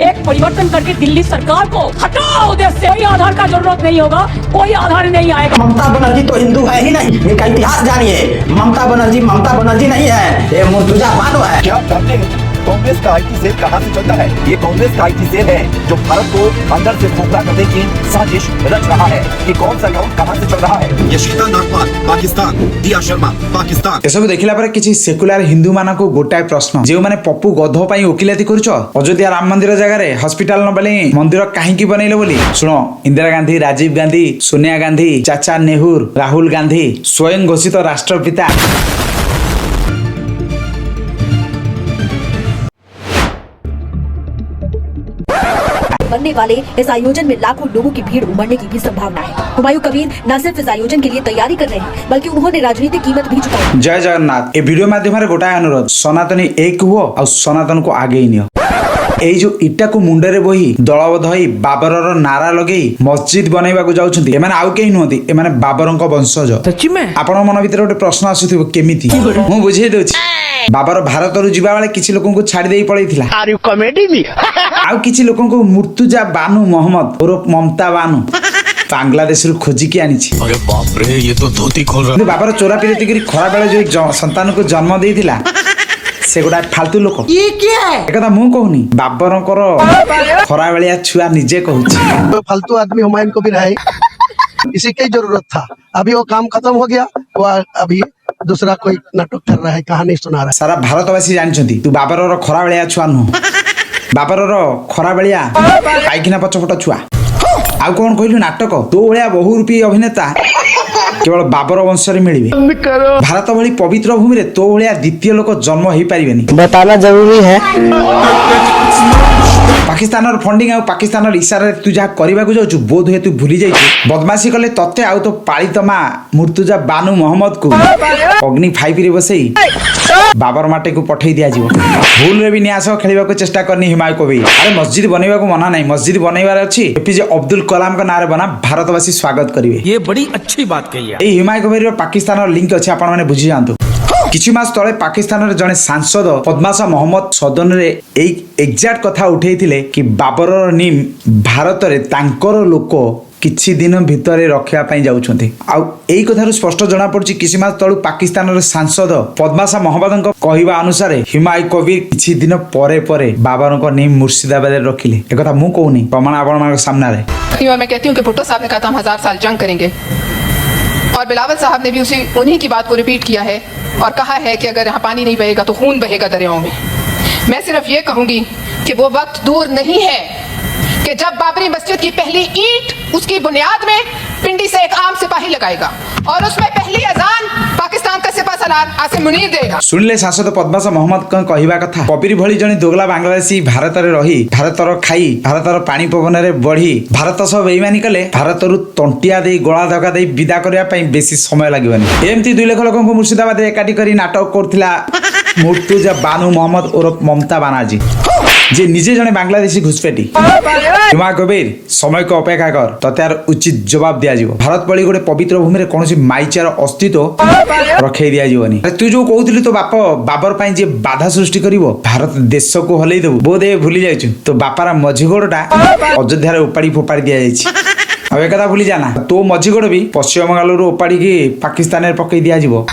एक परिवर्तन करके दिल्ली सरकार को हटाओ देश से। कोई आधार का जरूरत नहीं होगा, कोई आधार नहीं आएगा। ममता बनर्जी तो हिंदू है ही नहीं, इनका इतिहास जानिए। ममता बनर्जी नहीं है, ये मुर्तुजा बानो है। क्या आप जानते हैं कांग्रेस का आईटी सेल कहां से चलता है? ये कांग्रेस का आईटी सेल है जो भारत को अंदर से खोखला करने की साजिश रच रहा है। कि कौन सा अकाउंट कहां से चल रहा है? यशिता नागपाल पाकिस्तान, दिया शर्मा पाकिस्तान। एसबु देखला पर किछि सेकुलर हिंदू मानको गोटाए प्रश्न, जे माने पप्पू गध पई वकिलाती करूछ अयोध्या राम मंदिर जगह रे हॉस्पिटल न बले मंदिर काहे की बनैले बोली। सुनो, इंदिरा गांधी, राजीव गांधी, सोनिया गांधी, चाचा नेहरू, राहुल गांधी, स्वयं घोषित राष्ट्रपिता बनने वाले इस आयोजन में लाखों लोगों की भीड़ उमड़ने की भी संभावना है। हुमायूं कबीर न सिर्फ इस आयोजन के लिए तैयारी कर रहे हैं, बल्कि उन्होंने राजनीतिक कीमत भी चुकाई। जय जगन्नाथ। ए वीडियो माध्यम रे गोटाए अनुरोध, सनातनी एक हुओ और सनातन को आगे ही नियो। एई जो इटा को मुंडे रे बोही दलबद्ध होई बाबरर नारा लगेई मस्जिद बनैबा को जाउछन्ती, एमाने आउ केही नहंती, एमाने बाबरंक वंशज। सच्ची में आपण मन भितर गोटे प्रश्न आसुथिबो, केमिति मु बुझेई देउछि। बाबर भारत रु जिबा बेले किछि लोकन को छाडी देई पळैथिला। Are you comedy me? आउ किछि लोकन को मुर्तुजा बानु मोहम्मद और ममता बानु बांग्लादेश रु खोजी के आनिछि। अरे बाप रे, ये तो धोती खोल रहा है। बाबर चोरा पिरेती करी खरा बेले जो संतान को जन्म देइथिला से गोटा फालतू लोक। ये क्या है? एकदा मु कहूनी, बाबरंकर खरा बेलिया छुआ निजे कहूछि। तो फालतू आदमी हुमायूं कबीर है, इसी की जरूरत था। अभी वो काम खत्म हो गया, वो अभी दूसरा कोई नाटक कर रहा है, कहानी सुना रहा है। सारा भारतवासी जानछन्ती तू बाबरर खरा बेलिया छुआ नु। बाबरर खरा बेलिया पाइकिना पछपट छुआ। आउ कोन कहलु नाटक, तो ओळिया बहुरूपी अभिनेता केवल बाबर वंश रे मिलिबे। भारत भली पवित्र भूमि रे तो ओळिया द्वितीय लोक जन्म हेई पारिबेनी। बताना जरूरी है। पाकिस्तान फंडिंग और पाकिस्तान इशारा तू जहाँ करने को जाऊँ बोध हुए तू भूली जाइए। बदमाशी कले तत्ते आउ तो पालित माँ मुर्तुजा बानु मोहम्मद को अग्नि 5 रे बसई बाबर माटे को पठे दिया जीव। भूल रे भी न्यास खेलने को चेष्टा करनी हुमायूं कबीर। अरे मस्जिद बनैबा को मना नहीं, मस्जिद बनैबार अछि। एपीजे अब्दुल कलाम का नारे बना भारतवासी स्वागत करिवे। ये बड़ी अच्छी बात कही है। ए हुमायूं कबीर पाकिस्तान लिंक अच्छे, आपण माने बुझी जांतु। किछि मास तले पाकिस्तान जड़े सांसद पद्माशा मोहम्मद सदन रे एग्जैक्ट कथा उठेइथिले कि बाबर नीम भारत रे तांकर लोक किछि दिन भितरे रखिया पई जाउछन्ते। आ एई कथारु स्पष्ट जणा पड़छि किछि मास तळु पाकिस्तान रे सांसद पद्माशा मोहम्मदଙ୍କ कहिबा अनुसार हुमायूं कबीर किछि दिन परे परे बाबरଙ୍କ नीम मुर्शिदाबाद रे रखिले। ए कथा मु कहूनी, प्रमाण आपण मानक सामने रे। और मैं कहती हूँ कि भुट्टो साहब ने कहा था हम 1000 साल जंग करेंगे, और बिलावल साहब ने भी उन्हीं की बात को रिपीट किया है और कहा है कि अगर यहाँ पानी नहीं बहेगा तो खून बहेगा दरियाओं में। मैं सिर्फ ये कहूंगी कि वो वक्त दूर नहीं है कि जब बाबरी मस्जिद की पहली ईंट उसकी बुनियाद में पिंडी से एक आम सिपाही लगाएगा और उसमें पहली अजान पाकिस्तान का सिपा सलार आसिम मुनीर देगा। सुनिले सांसद पद्माशा मोहम्मद का कहवा कथा। कबीर भली जणी दोगला बांग्लादेशी भारत रे रही भारतर खाई भारतर पानी पवन रे बढ़ी भारत सब बेईमानी कले भारत रु तंटिया दे गळा धका दे विदा करिया पई बेसी समय लागबनी। एमती 2 लाख लोकन को मुर्शिदाबाद एकाठी करी नाटक करथिला मुर्तुजा बानु मोहम्मद और ममता बानार्जी, जे निजे जने बांग्लादेशी घुसपेटी। हुमायूं कबीर समय को अपेक्षा कर, ततार उचित जवाब दिया जीवो। भारत भली गोटे पवित्र भूमि रे कोनोसी माईचार अस्तित्व रखै दिया जीवनी। तू जो कहउथिलु तो बाप बाबर पई जे बाधा सृष्टि करिवो भारत देश को हलै देबो, बोधे भूली जाइछु तो बापारा मझीगोड़टा अयोध्या रे उपाड़ी फोपाड़ी दिया जाइछि। अब एक कथा भूली जाना, तो मझीगोड़ भी पश्चिम बंगाल रो उपाड़ी की पाकिस्तान रे पकई दिया जीवो।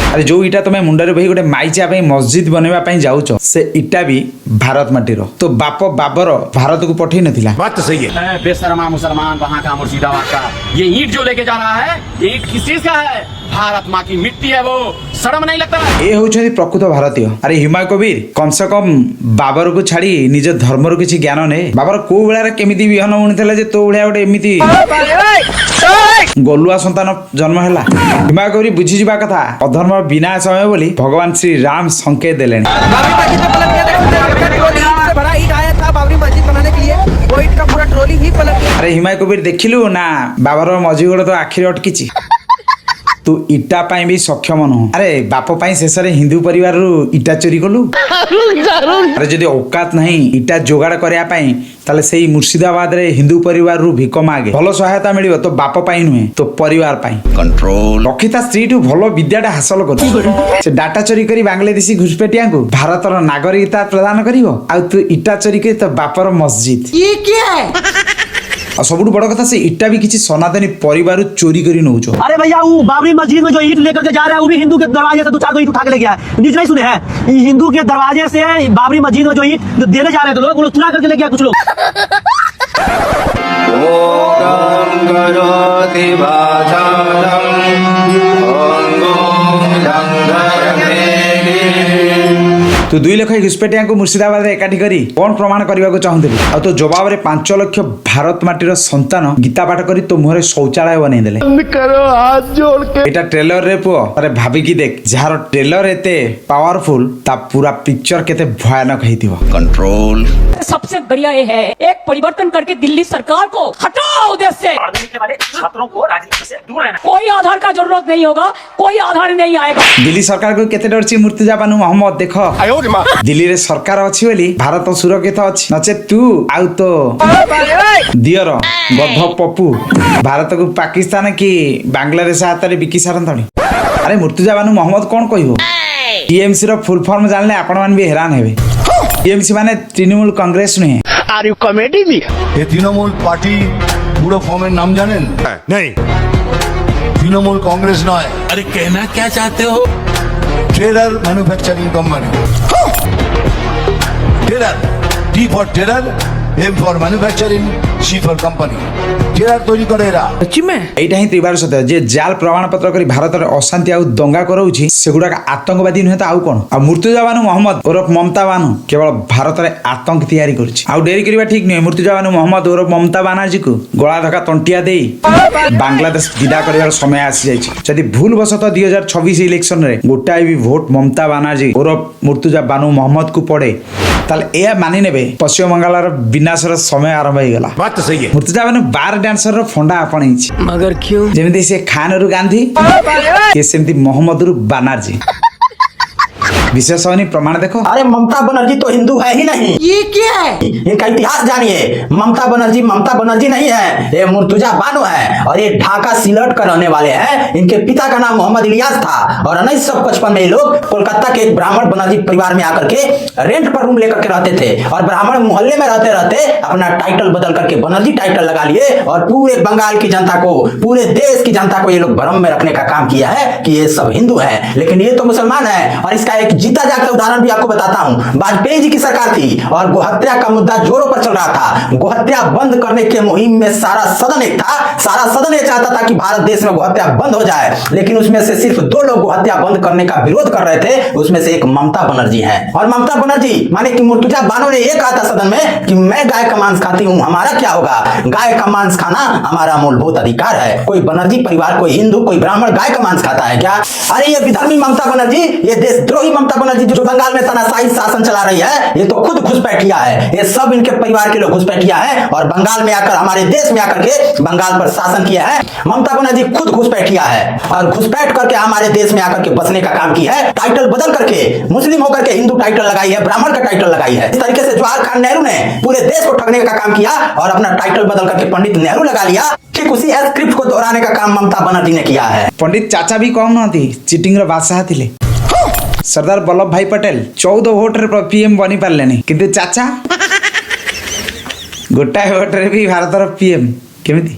अरे जो इटा तुम्हें मुंडे बही गोटे माइचा मस्जिद बनवा जाऊच से इटा भी भारत माटीर, तो बाप बाबर भारत को पठे नथिला। बात तो सही है। बेशर्मा मुसलमान वहाँ का मुर्शिदाबाद का ये ईंट जो लेके जा रहा है, ये ईंट किस चीज का है? भारत माँ की मिट्टी है, वो शर्म नहीं लगता? ये होउछथि प्रकृत भारतीय। अरे हुमायूं कबीर कम से कम बाबर को छाड़ी निज धर्म रो किछि ज्ञान ने। बाबर को बेला केमिति बिहन उणिथिला जे तो बेला गोटे एमिति गलुआ संतान जन्म हैला। हुमायूं कबीर बुझी जिबा कथा अधर्म विनाश होय बोली भगवान श्री राम संकेत देलेनी। अरे हुमायूं कबीर देखिलु ना बाबर मझीगोड़ तो आखिर अटकिछि। तू इटा पाई भी सक्षम नुह। अरे बाप पाई शेष हिंदू परिवार रु इटा चोरी कलु। अरे जदि औकात नहीं इटा जोगाड़ करया पाई ताले सेही मुर्शिदाबाद रे हिंदू परिवार रु भिक मागे भलो सहायता मिलिबो तो बाप पाई नुहे तो परिवार पाई। कंट्रोल रखिता स्त्री ठू भलो विद्याटा हासिल कर से डाटा चोरी करी बांग्लादेशी घुसपेटिया को भारतर नागरिकता प्रदान करिवो आ तू इटा चोरी करी तो बापर मस्जिद ये क्या है। और सबुठ बड़ कथा से इटा भी किसी सनातनी परिवार चोरी करी नौचो। अरे भैया वो बाबरी मस्जिद में जो ईंट लेकर के जा रहा है वो भी हिंदू के दरवाजे से 2-4 ईंट उठा के ले गया है। न्यूज़ नहीं सुने हैं हिंदू के दरवाजे से बाबरी मस्जिद में जो ईंट देने जा रहे थे लोग वो चुरा करके ले गया कुछ लोग। तू 2 लाख घुसपेटिया को मुर्शिदाबाद एकाठी करी कौन प्रमाण करने को चाहूली आ तो जवाब रे 5 लाख भारत माटीर संतान गीता पाठ करी तो मुहरे शौचालय बनै देले। एटा ट्रेलर रे पुओ अरे भाभी की देख जार ट्रेलर एते पावरफुल ता पूरा पिक्चर केते भयानक हेतिबो। कंट्रोल सबसे बढ़िया ये है एक परिवर्तन करके दिल्ली सरकार को हटाओ देश से। छात्रों को राजनीति से दूर रहना। कोई आधार का जरूरत नहीं होगा, कोई आधार नहीं आएगा। दिल्ली सरकार को केते डरची मुर्तजा बानू मोहम्मद देखो दिल्ली रे सरकार अछि बोली भारत सुरक्षित अछि नचे तू आउ तो दियर गध पप्पू भारत को पाकिस्तान की बांग्लादेश हाथ रे बिकी सारंतणी। अरे मुर्तजा बानू मोहम्मद कौन कहबो टीएमसी रो फुल फॉर्म जानले आपण मान भी हैरान हेबे। टीएमसी माने तृणमूल कांग्रेस नहीं। आर यू कॉमेडी मी ये तृणमूल पार्टी पूरा फॉर्मेर नाम जानेन नहीं तृणमूल कांग्रेस नয়। अरे कहना क्या चाहते हो। Terror manufacturing company terror T for terror M for manufacturing C for company terror तैयारी करे एरा एटा ही त्रिवार सत्य जे जाल प्रमाण पत्र करी भारत रे अशांति आ दंगा करौछि सेगुडा आतंकवादी नहे त आउ कोन आ मुर्तजा बानू मोहम्मद उर्फ ममता बानू केवल भारत रे आतंक तैयारी करछि आ डेरी करबा ठीक नै। मुर्तजा बानू मोहम्मद उर्फ ममता बानर्जी को गळा धक्का तंटिया देई बांग्लादेश विदा करबार समय आसी जायछि। जदि भूल वशतः 2026 इलेक्शन रे गोटाई भी वोट ममता बानर्जी उर्फ मुर्तजा बानू मोहम्मद को पड़े ताले ए मानि नेबे पश्चिम बंगाल विनाशर समय आरंभ हो गला। बात तो सही है। मुर्तजा बानू बार डांसर रो फंडा आपणी मगर क्यों जेमिति से खान रु गांधी के सेमति मोहम्मद रु बानर्जी विशेष प्रमाण देखो। अरे ममता बनर्जी तो हिंदू है ही नहीं। ये क्या है इनका इतिहास जानिए। ममता बनर्जी नहीं है, ये मुर्तजा बानो है और ये ढाका सिलट का रहने वाले हैं। इनके पिता का नाम मोहम्मद इलियास था और 1955 में ये लोग कोलकाता के एक ब्राह्मण बनर्जी परिवार में आकर के रेंट पर रूम लेकर के रहते थे और ब्राह्मण मोहल्ले में रहते रहते अपना टाइटल बदल करके बनर्जी टाइटल लगा लिए और पूरे बंगाल की जनता को, पूरे देश की जनता को ये लोग भ्रम में रखने का काम किया है कि ये सब हिंदू है, लेकिन ये तो मुसलमान है। और इसका एक जीता जागता उदाहरण भी आपको बताता हूं। वाजपेयी जी की सरकार थी और गोहत्या का मुद्दा जोरों पर चल रहा था। गोहत्या बंद करने के मुहिम में सारा सदन एक था। सारा सदन ये चाहता था कि भारत देश में गोहत्या बंद हो जाए, लेकिन उसमें से सिर्फ 2 लोग गोहत्या बंद करने का विरोध कर रहे थे। उसमें से एक ममता बनर्जी है और ममता बनर्जी माने कि मुर्तजा बानो ने यह कहा था सदन में कि मैं गाय का मांस खाती हूं, हमारा क्या होगा, गाय का मांस खाना हमारा मूलभूत अधिकार है। कोई बनर्जी परिवार, कोई हिंदू, कोई ब्राह्मण गाय का मांस खाता है क्या? अरे ये विधर्मी ममता बनर्जी, ये देशद्रोही ममता बनर्जी जो बंगाल में तानाशाही शासन चला रही है, ये तो खुद घुसपैठिया है। ये सब इनके परिवार के लोग घुसपैठिया है और बंगाल में आकर, हमारे देश में आकर के बंगाल पर शासन किया है। ममता बनर्जी खुद घुसपैठिया है और घुसपैठ करके हमारे देश में आकर के बसने का काम किया है। टाइटल बदल करके मुस्लिम होकर के हिंदू टाइटल लगाई है, ब्राह्मण का टाइटल लगाई है। इस तरीके से जवाहर खान नेहरू ने पूरे देश को ठगने का काम किया और अपना टाइटल बदल करके पंडित नेहरू लगा लिया। ठीक उसी स्क्रिप्ट को दोहराने का काम ममता बनर्जी ने किया है। पंडित चाचा भी कम नथी, चिटिंग रो बादशाह थिले। सरदार वल्लभ भाई पटेल 14 वोट रे पीएम बनी पारलेनी, किंतु चाचा गोटाए वोट रे भी भारत रो पीएम केमिति?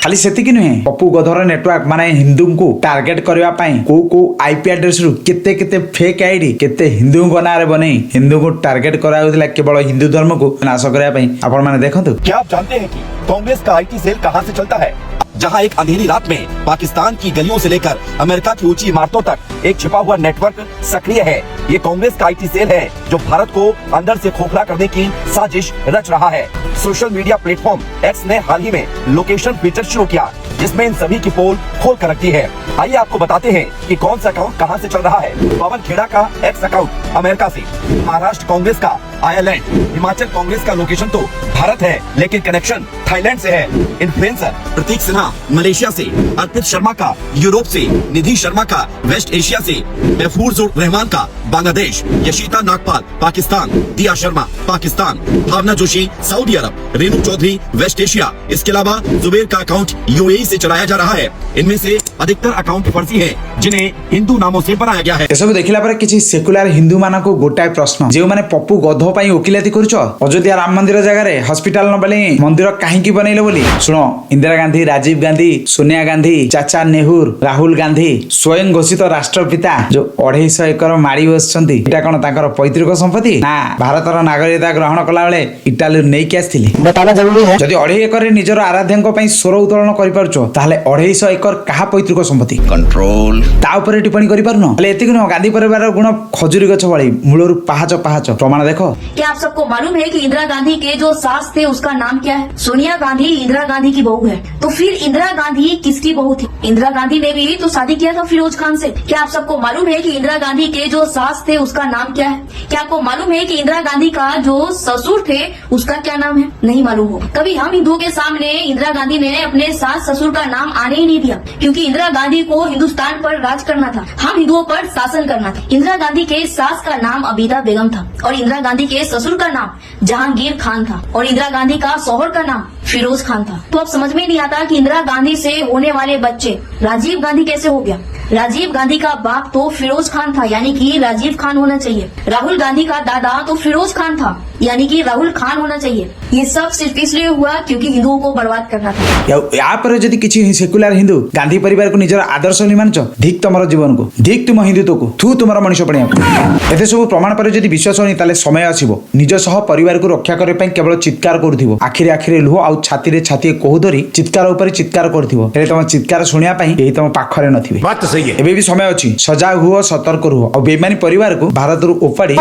खाली सेतिकी नुहे, पप्पू गधर नेटवर्क माने हिंदू को टार्गेट करबा पई को आईपी एड्रेस रु केते केते फेक आईडी केते हिंदू को नारे बने हिंदू को टार्गेट कराउतला केवल हिंदू धर्म को नाश करबा पई। आपण माने देखंतु। क्या आप जानते हैं कि कांग्रेस का आईटी सेल कहां से चलता है? जहां एक अंधेरी रात में पाकिस्तान की गलियों से लेकर अमेरिका की ऊंची इमारतों तक एक छिपा हुआ नेटवर्क सक्रिय है। ये कांग्रेस का आईटी सेल है जो भारत को अंदर से खोखला करने की साजिश रच रहा है। सोशल मीडिया प्लेटफॉर्म एक्स ने हाल ही में लोकेशन फीचर शुरू किया जिसमें इन सभी की पोल खोल कर रखती है। आइए आपको बताते हैं कि कौन सा अकाउंट कहां से चल रहा है। पवन खेड़ा का एक्स अकाउंट अमेरिका से, महाराष्ट्र कांग्रेस का आयरलैंड। हिमाचल कांग्रेस का लोकेशन तो भारत है, लेकिन कनेक्शन थाईलैंड से है। इन्फ्लुएंसर प्रतीक सिन्हा मलेशिया से, अर्पित शर्मा का यूरोप से, निधि शर्मा का वेस्ट एशिया से, महफूजुर रहमान का बांग्लादेश, यशिता नागपाल पाकिस्तान, दिया शर्मा पाकिस्तान, भावना जोशी सऊदी अरब, रेणु चौधरी वेस्ट एशिया। इसके अलावा जुबेर का अकाउंट यूएई से चलाया जा रहा है। इनमें से अधिकतर अकाउंट फर्जी है, जिन्हें हिंदू नामों से बनाया गया है। एसबु देखला पर किछि सेकुलर हिंदू मानको गोटाए प्रश्न, जे माने पप्पू गध पई ओकिलाती करूछ, अयोध्या राम मंदिर जगह रे हॉस्पिटल न बले मंदिर काहे की बनैले बोली। सुनो, इंदिरा गांधी, राजीव गांधी, सोनिया गांधी, चाचा नेहरू, राहुल गांधी स्वयं घोषित राष्ट्रपिता जो 250 एकर माड़ी बसछंती, एटा कोन ताकर पैतृक संपत्ति ना भारतर नागरिकता ग्रहण कला बेले इटाली नै के आस्थिली। बताना जरूरी है। जदि 2.5 एकर रे निजर आराध्यंक पई स्वर उत्तोलन करि पारछो, ताले 250 एकर कहा पैतृक संपत्ति कंट्रोल ता ऊपर टिप्पणी करि पारनो। ताले एतिक न गांधी परिवार गुण खजुरी गछ भଳି मूलरु पहाच पहाच प्रमाण देखो। क्या आप सबको मालूम है कि इंदिरा गांधी के जो सास थे उसका नाम क्या है? सोनिया गांधी इंदिरा गांधी की बहू है। तो फिर इंदिरा गांधी किसकी बहू थी? इंदिरा गांधी ने भी तो शादी किया था फिरोज खान से। क्या आप सबको मालूम है कि इंदिरा गांधी के जो सास थे उसका नाम क्या है? क्या आपको मालूम है कि इंदिरा गांधी का जो ससुर थे उसका क्या नाम है? नहीं मालूम हो। कभी हम हिंदुओं के सामने इंदिरा गांधी ने अपने सास ससुर का नाम आने ही नहीं दिया, क्योंकि इंदिरा गांधी को हिंदुस्तान पर राज करना था, हम हिंदुओं पर शासन करना था। इंदिरा गांधी के सास का नाम अबीदा बेगम था और इंदिरा गांधी के ससुर का नाम जहांगीर खान था और इंदिरा गांधी का शौहर का नाम फिरोज खान था। तो अब समझ में नहीं आता कि इंदिरा गांधी से होने वाले बच्चे राजीव गांधी कैसे हो गया। राजीव गांधी का बाप तो फिरोज खान था, यानी कि राजीव खान होना चाहिए। राहुल गांधी का दादा तो फिरोज खान था, यानी कि राहुल खान होना चाहिए। ये सब सिर्फ इसलिए हुआ क्योंकि हिंदुओं को बर्बाद करना था। या पर जदि किछि सेकुलर हिंदू गांधी परिवार को निजर आदर्श नहीं मानछ, धिक तुमर जीवन को, धिक तुम हिंदुत्व को, थू तुमर मनुष्य पणिया को। एते सब प्रमाण पर जदि विश्वास होनी ताले समय आसीबो निज सह परिवार को रक्षा करे पई केवल चित्कार करूथिबो, आखिरे आखिरे लुह आ छाती रे छाती कोहु धरी चित्कार ऊपर चित्कार करथिबो। हेले तम चित्कार सुनिया पई एही तम पाखरे नथिबे। बात तो सही है। एबे भी समय अछि, सजाग हुओ, सतर्क रुहो और बेईमानी परिवार को भारत रु उपाड़ी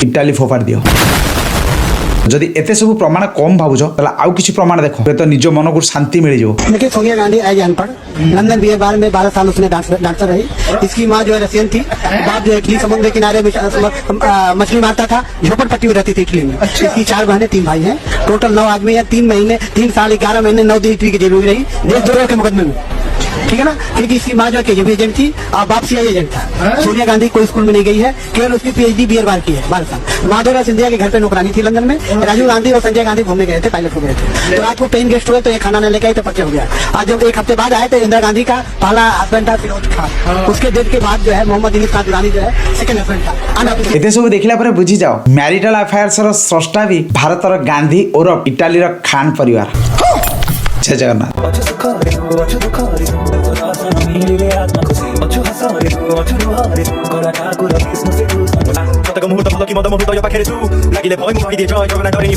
इटाली फोपाड़ दियो। जदि एते सब प्रमाण कम भावुछ ताला आउ किछि प्रमाण देखो, तो निज मन को शांति मिल जाओ। देखिए, सोनिया गांधी एज अनपढ़, लंदन बीए बार में 12 साल उसने डांसर रही। इसकी माँ जो है रशियन थी, बाप जो इटली समुद्र के किनारे में मछली मारता था, झोपड़पट्टी में रहती थी इटली में। इसकी 4 बहनें 3 भाई हैं, टोटल 9 आदमी है। 3 साल 11 महीने 9 दिन इटली की जेल में रही, देशद्रोह के मुकदमे में, ठीक है ना। क्योंकि इसकी माँ जो केजीबी एजेंट थी और बाप सीआईए एजेंट था। सोनिया गांधी कोई स्कूल में नहीं गई है, केवल उसकी पीएचडी बीए बार की है 12 साल। माधवराव सिंधिया के घर पे नौकरानी थी लंदन में। राजीव गांधी और संजय गांधी घूमने गए थे, पायलट हो गए थे। तो रात को पेन गेस्ट हुए तो ये खाना न लेके आए तो पर्चे हो गया। आज जब 1 हफ्ते बाद आए तो इंदिरा गांधी का पहला हस्बैंड था फिरोज खान। उसके डेथ के बाद जो है मोहम्मद इनिस खान दुरानी जो है सेकंड हस्बैंड था। एते सब देखला पर बुझी जाओ, मैरिटल अफेयर्स रो स्रष्टा भी भारतर गांधी और इटाली रो खान परिवार। जय जगन्नाथ। ମୁହୂର୍ତ୍ତ ଭଲ କି ମଦ ମୁହୂର୍ତ୍ତ ପାଖରେ ତୁ ଲାଗିଲେ ଭୟ ମୁଁ କହିଦିଏ ଜୟ ଜଗନ୍ନାଥ।